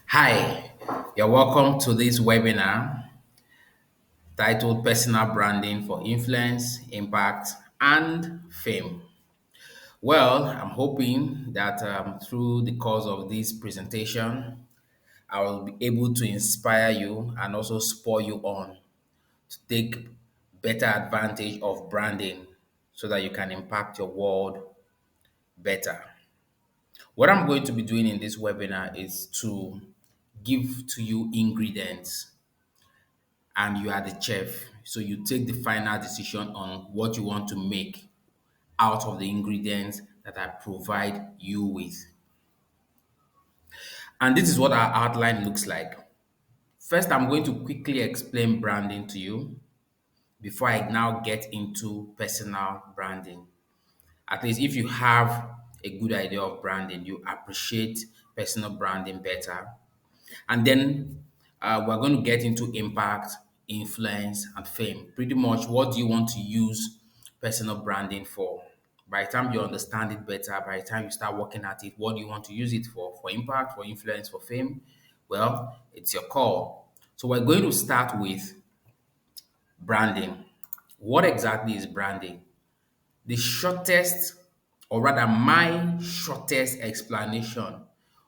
Hi, you're welcome to this webinar titled Personal Branding for Influence, Impact, and Fame. Well, I'm hoping that through the course of this presentation, I will be able to inspire you and also spur you on to take better advantage of branding so that you can impact your world better. What I'm going to be doing in this webinar is to give to you ingredients and you are the chef. So you take the final decision on what you want to make out of the ingredients that I provide you with. And this is what our outline looks like. First, I'm going to quickly explain branding to you before I now get into personal branding. At least if you have a good idea of branding, you appreciate personal branding better. And then we're going to get into impact, influence, and fame. Pretty much what do you want to use personal branding for? By the time you understand it better, by the time you start working at it, what do you want to use it for? For impact, for influence, for fame? Well, it's your call. So we're going to start with branding. What exactly is branding? The shortest, or rather, my shortest explanation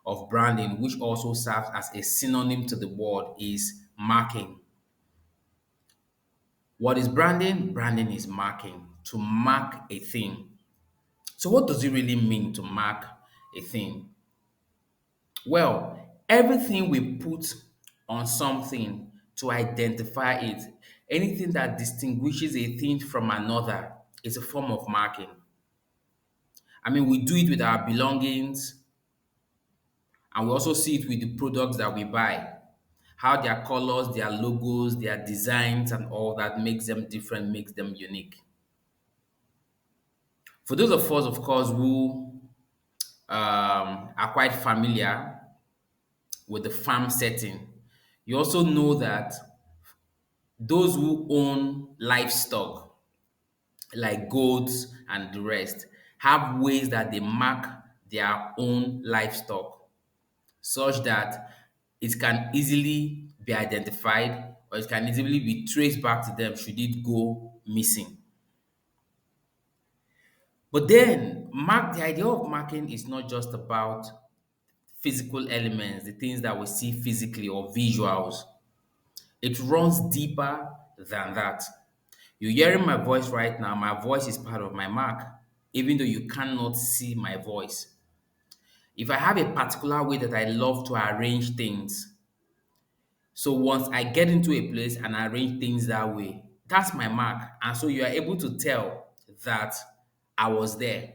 of branding, which also serves as a synonym to the word, is marking. What is branding? Branding is marking, to mark a thing. So, what does it really mean to mark a thing? Well, everything we put on something to identify it, anything that distinguishes a thing from another, is a form of marking. I mean, we do it with our belongings, and we also see it with the products that we buy. How their colors, their logos, their designs, and all that makes them different, makes them unique. For those of us, of course, who are quite familiar with the farm setting, you also know that those who own livestock, like goats and the rest, have ways that they mark their own livestock such that it can easily be identified or it can easily be traced back to them should it go missing. But then, the idea of marking is not just about physical elements, the things that we see physically or visuals. It runs deeper than that. You're hearing my voice right now. My voice is part of my mark, even though you cannot see my voice. If I have a particular way that I love to arrange things, so once I get into a place and arrange things that way, that's my mark. And so you are able to tell that I was there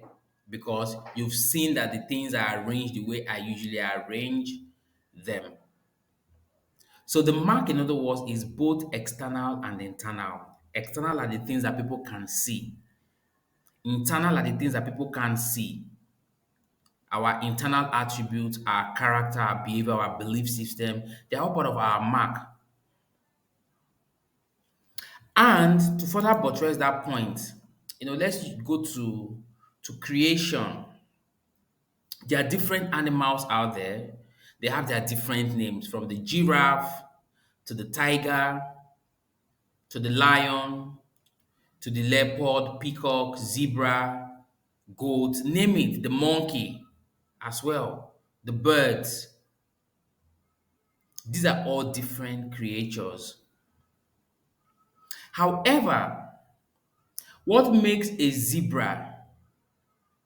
because you've seen that the things are arranged the way I usually arrange them. So the mark, in other words, is both external and internal. External are the things that people can see. Internal are the things that people can't see. Our internal attributes, our character, our behavior, our belief system, they're all part of our mark. And to further buttress that point, let's go to creation. There are different animals out there. They have their different names, from the giraffe to the tiger to the lion to the leopard, peacock, zebra, goat, name it, the monkey as well, the birds. These are all different creatures. However, what makes a zebra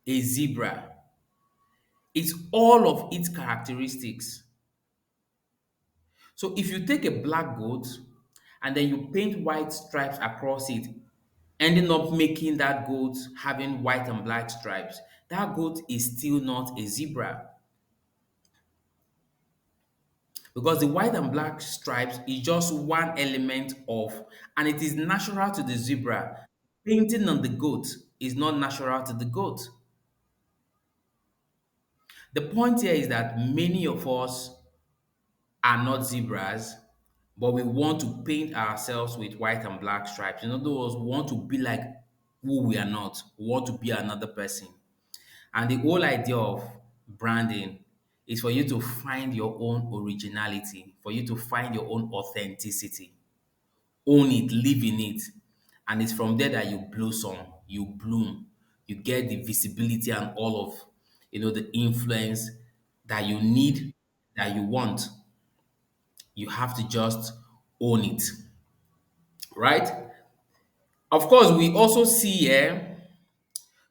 is all of its characteristics. So if you take a black goat and then you paint white stripes across it, ending up making that goat having white and black stripes, that goat is still not a zebra because the white and black stripes is just one element of, and it is natural to the zebra. Painting on the goat is not natural to the goat. The point here is that many of us are not zebras, but we want to paint ourselves with white and black stripes. In other words, we want to be like who we are not. We want to be another person. And the whole idea of branding is for you to find your own originality, for you to find your own authenticity. Own it, live in it. And it's from there that you blossom, you bloom, you get the visibility and all of the influence that you need, that you want. You have to just own it, right? Of course, we also see here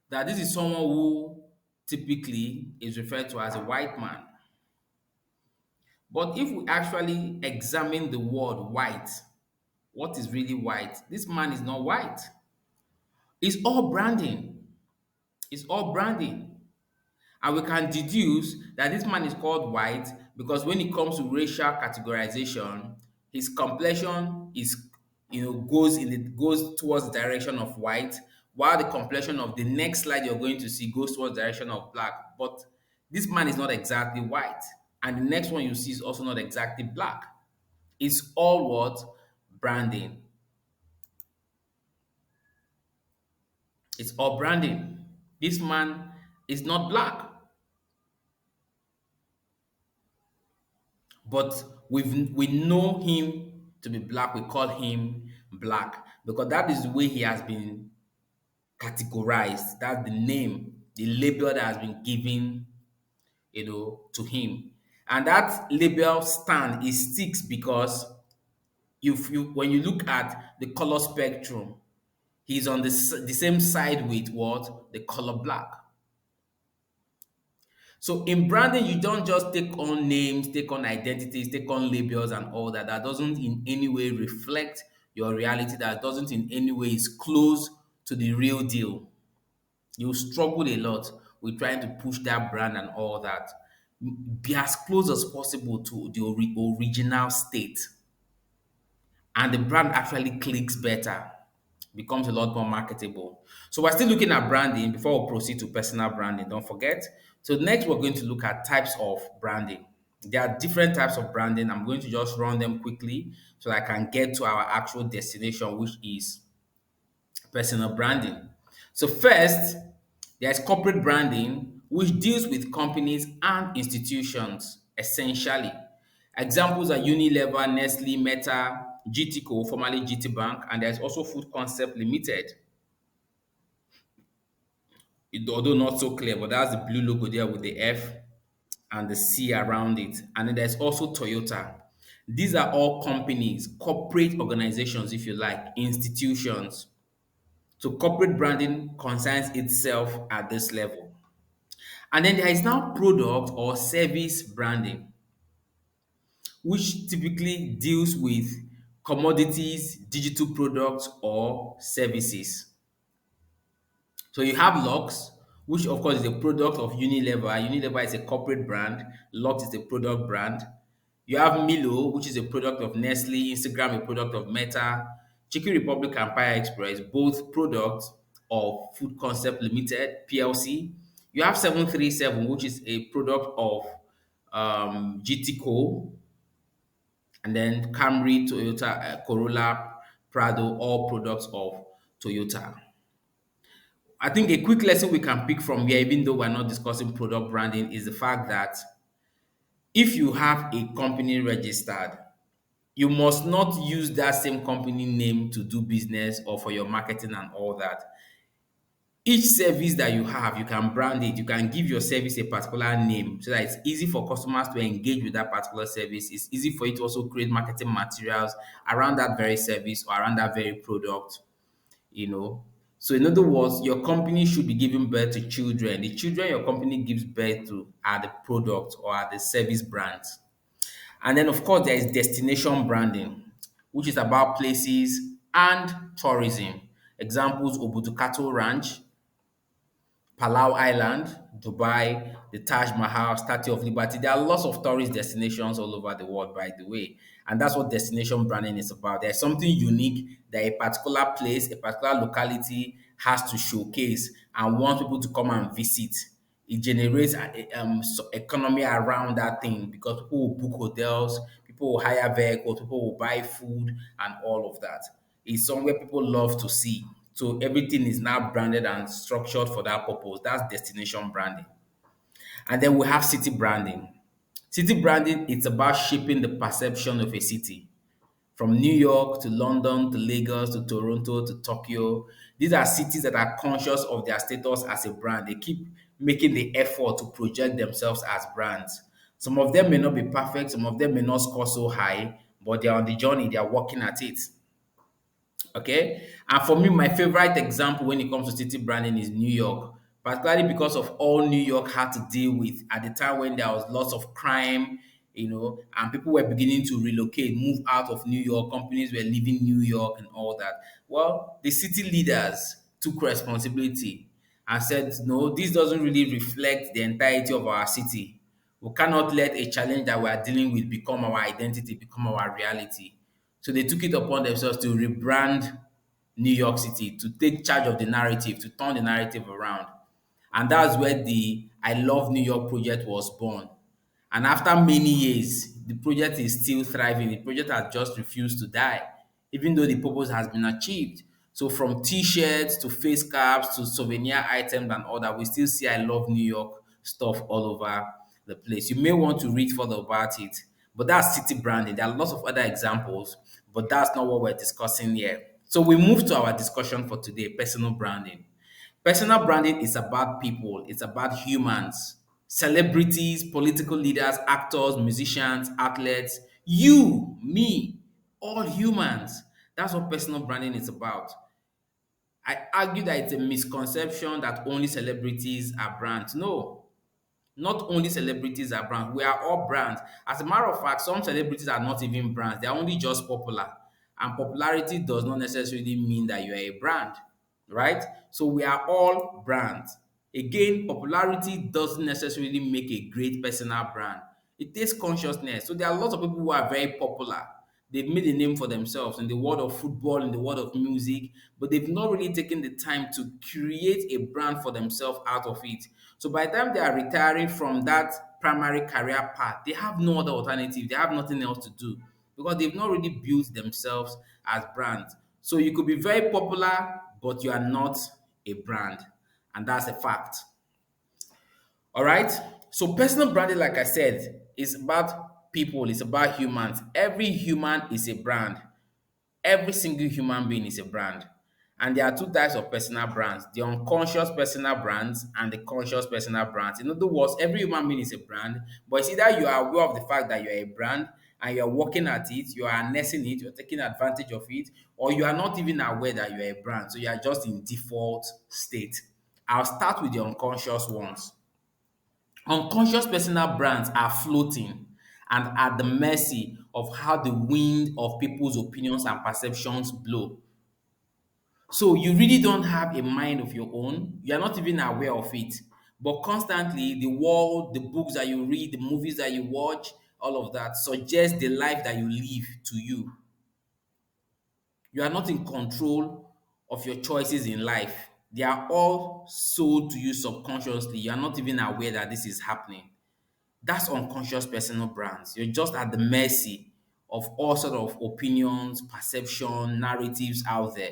that this is someone who typically is referred to as a white man. But if we actually examine the word white, what is really white? This man is not white. It's all branding. It's all branding. And we can deduce that this man is called white because when it comes to racial categorization, his complexion is, goes towards the direction of white, while the complexion of the next slide you're going to see goes towards the direction of black. But this man is not exactly white, and the next one you see is also not exactly black. It's all what? Branding. It's all branding. This man is not black. But we know him to be black. We call him black because that is the way he has been categorized. That's the name, the label that has been given, to him. And that label stand, it sticks because you when you look at the color spectrum, he's on the same side with what? The color black. So in branding, you don't just take on names, take on identities, take on labels and all that. That doesn't in any way reflect your reality. That doesn't in any way is close to the real deal. You struggle a lot with trying to push that brand and all that. Be as close as possible to the original state, and the brand actually clicks better, becomes a lot more marketable. So we're still looking at branding before we proceed to personal branding. Don't forget. So next, we're going to look at types of branding. There are different types of branding. I'm going to just run them quickly so that I can get to our actual destination, which is personal branding. So first, there's corporate branding, which deals with companies and institutions essentially. Examples are Unilever, Nestle, Meta, GTCO, formerly GT Bank, and there's also Food Concept Limited. Although not so clear, but that's the blue logo there with the F and the C around it. And then there's also Toyota. These are all companies, corporate organizations, if you like, institutions. So corporate branding concerns itself at this level. And then there is now product or service branding, which typically deals with commodities, digital products, or services. So you have Lux, which of course is a product of Unilever. Unilever is a corporate brand. Lux is a product brand. You have Milo, which is a product of Nestle. Instagram, a product of Meta. Chicken Republic and Empire Express, both products of Food Concept Limited (PLC). You have 737, which is a product of GTCO, and then Camry, Toyota, Corolla, Prado, all products of Toyota. I think a quick lesson we can pick from here, even though we're not discussing product branding, is the fact that if you have a company registered, you must not use that same company name to do business or for your marketing and all that. Each service that you have, you can brand it. You can give your service a particular name so that it's easy for customers to engage with that particular service. It's easy for you to also create marketing materials around that very service or around that very product, you know. So in other words, your company should be giving birth to children. The children your company gives birth to are the product or are the service brands. And then of course there is destination branding, which is about places and tourism. Examples: Obudukato Ranch, Palau Island, Dubai, the Taj Mahal, Statue of Liberty. There are lots of tourist destinations all over the world, by the way. And that's what destination branding is about. There's something unique that a particular place, a particular locality has to showcase and want people to come and visit. It generates economy around that thing because people will book hotels, people will hire vehicles, people will buy food, and all of that. It's somewhere people love to see. So everything is now branded and structured for that purpose. That's destination branding. And then we have city branding. City branding, it's about shaping the perception of a city. From New York to London to Lagos to Toronto to Tokyo. These are cities that are conscious of their status as a brand. They keep making the effort to project themselves as brands. Some of them may not be perfect, some of them may not score so high, but they're on the journey, they are working at it. Okay. And for me, my favorite example when it comes to city branding is New York, particularly because of all New York had to deal with at the time when there was lots of crime, and people were beginning to relocate, move out of New York, companies were leaving New York and all that. Well, the city leaders took responsibility and said, no, this doesn't really reflect the entirety of our city. We cannot let a challenge that we are dealing with become our identity, become our reality. So they took it upon themselves to rebrand New York City, to take charge of the narrative, to turn the narrative around. And that's where the I Love New York project was born. And after many years, the project is still thriving. The project has just refused to die, even though the purpose has been achieved. So from t-shirts to face caps to souvenir items and all that, we still see I Love New York stuff all over the place. You may want to read further about it, but that's city branding. There are lots of other examples, but that's not what we're discussing here. So we move to our discussion for today, personal branding. Personal branding is about people, it's about humans, celebrities, political leaders, actors, musicians, athletes, you, me, all humans. That's what personal branding is about. I argue that it's a misconception that only celebrities are brands. No, not only celebrities are brands, we are all brands. As a matter of fact, some celebrities are not even brands, they are only just popular. And popularity does not necessarily mean that you are a brand, right? So we are all brands. Again, popularity doesn't necessarily make a great personal brand. It takes consciousness. So there are lots of people who are very popular. They've made a name for themselves in the world of football, in the world of music, but they've not really taken the time to create a brand for themselves out of it. So by the time they are retiring from that primary career path, they have no other alternative. They have nothing else to do because they've not really built themselves as brands. So you could be very popular, but you are not a brand. And that's a fact. All right. So personal branding, like I said, is about people, it's about humans. Every human is a brand. Every single human being is a brand. And there are two types of personal brands, the unconscious personal brands and the conscious personal brands. In other words, every human being is a brand, but it's either you are aware of the fact that you're a brand and you're working at it, you are harnessing it, you're taking advantage of it, or you are not even aware that you're a brand. So you are just in default state. I'll start with the unconscious ones. Unconscious personal brands are floating and at the mercy of how the wind of people's opinions and perceptions blow. So you really don't have a mind of your own. You are not even aware of it. But constantly, the world, the books that you read, the movies that you watch, all of that suggests the life that you live to you. You are not in control of your choices in life. They are all sold to you subconsciously. You are not even aware that this is happening. That's unconscious personal brands. You're just at the mercy of all sort of opinions, perception, narratives out there.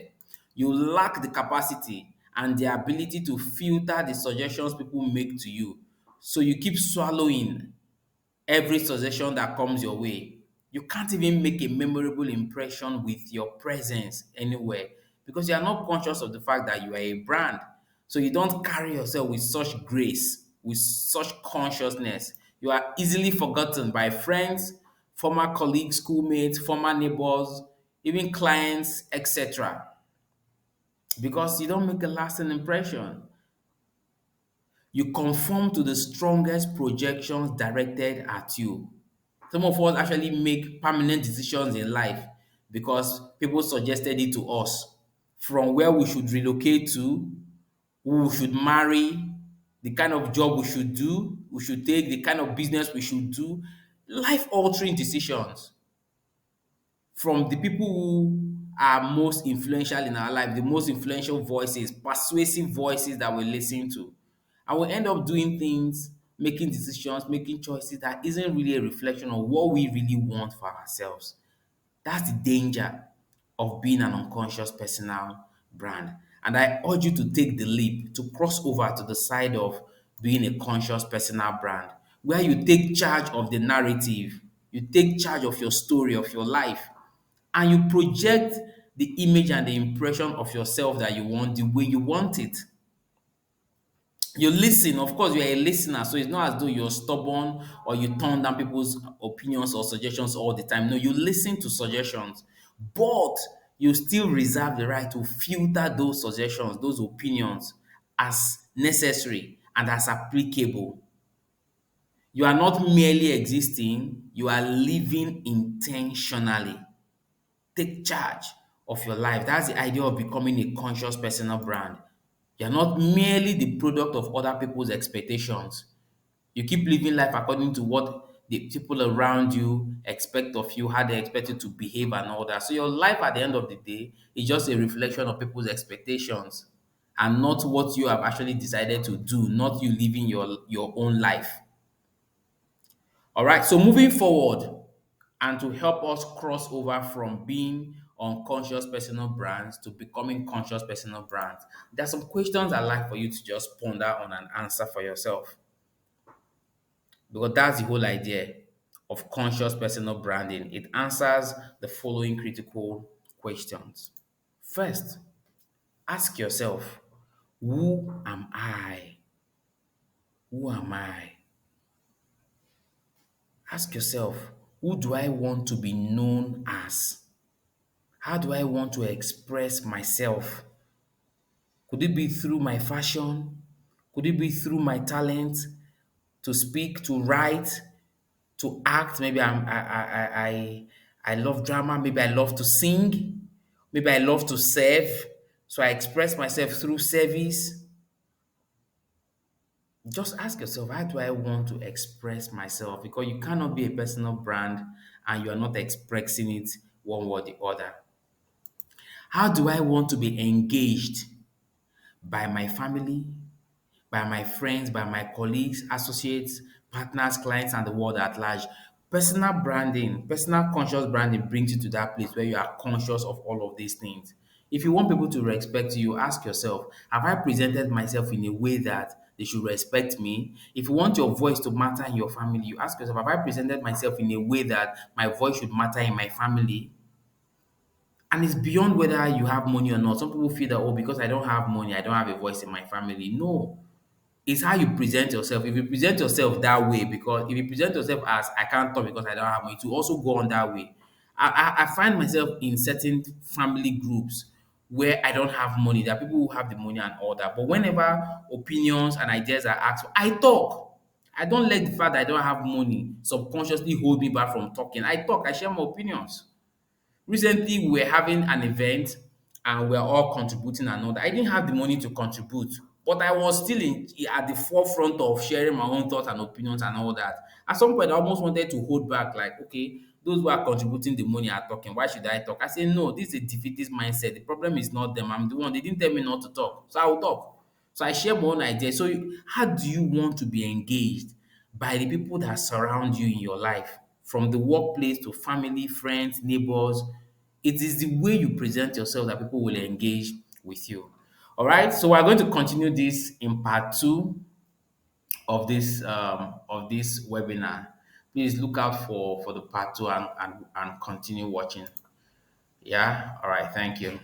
You lack the capacity and the ability to filter the suggestions people make to you. So you keep swallowing every suggestion that comes your way. You can't even make a memorable impression with your presence anywhere because you are not conscious of the fact that you are a brand. So you don't carry yourself with such grace, with such consciousness. You are easily forgotten by friends, former colleagues, schoolmates, former neighbors, even clients, etc. Because you don't make a lasting impression. You conform to the strongest projections directed at you. Some of us actually make permanent decisions in life because people suggested it to us from where we should relocate to, who we should marry, the kind of job we should take, the kind of business we should do. Life altering decisions from the people who are most influential in our life, the most influential voices, persuasive voices that we listen to. And we end up doing things, making decisions, making choices that isn't really a reflection of what we really want for ourselves. That's the danger of being an unconscious personal brand. And I urge you to take the leap to cross over to the side of being a conscious personal brand, where you take charge of the narrative, you take charge of your story, of your life, and you project the image and the impression of yourself that you want the way you want it. You listen, of course, you're a listener, so it's not as though you're stubborn or you turn down people's opinions or suggestions all the time. No, you listen to suggestions, but you still reserve the right to filter those suggestions, those opinions as necessary and as applicable. You are not merely existing, you are living intentionally. Take charge of your life. That's the idea of becoming a conscious personal brand. You're not merely the product of other people's expectations. You keep living life according to what the people around you expect of you, how they expect you to behave and all that. So your life at the end of the day is just a reflection of people's expectations and not what you have actually decided to do, not you living your own life. All right, so moving forward, and to help us cross over from being unconscious personal brands to becoming conscious personal brands, there are some questions I'd like for you to just ponder on and answer for yourself. Because that's the whole idea of conscious personal branding. It answers the following critical questions. First, ask yourself, who am I? Who am I? Ask yourself, who do I want to be known as? How do I want to express myself? Could it be through my fashion? Could it be through my talent to speak, to write, to act? Maybe I love drama. Maybe I love to sing. Maybe I love to serve. So I express myself through service. Just ask yourself, how do I want to express myself? Because you cannot be a personal brand and you are not expressing it one way or the other. How do I want to be engaged by my family, by my friends, by my colleagues, associates, partners, clients, and the world at large? Personal branding, personal conscious branding brings you to that place where you are conscious of all of these things. If you want people to respect you, ask yourself, have I presented myself in a way that they should respect me? If you want your voice to matter in your family, you ask yourself, have I presented myself in a way that my voice should matter in my family? And it's beyond whether you have money or not. Some people feel that, oh, because I don't have money, I don't have a voice in my family. No, it's how you present yourself. If you present yourself that way, because if you present yourself as I can't talk because I don't have money, to also go on that way. I find myself in certain family groups where I don't have money. There are people who have the money and all that. But whenever opinions and ideas are asked, I talk. I don't let the fact that I don't have money subconsciously hold me back from talking. I talk, I share my opinions. Recently, we were having an event and we are all contributing and all that. I didn't have the money to contribute, but I was still at the forefront of sharing my own thoughts and opinions and all that. At some point, I almost wanted to hold back, like, okay, those who are contributing the money are talking. Why should I talk? I say, no, this is a defeatist mindset. The problem is not them. I'm the one. They didn't tell me not to talk, so I will talk. So I share my own ideas. So, how do you want to be engaged by the people that surround you in your life, from the workplace to family, friends, neighbors? It is the way you present yourself that people will engage with you. All right. So we're going to continue this in part two of this webinar. Please look out for the part two and continue watching. Yeah. All right. Thank you.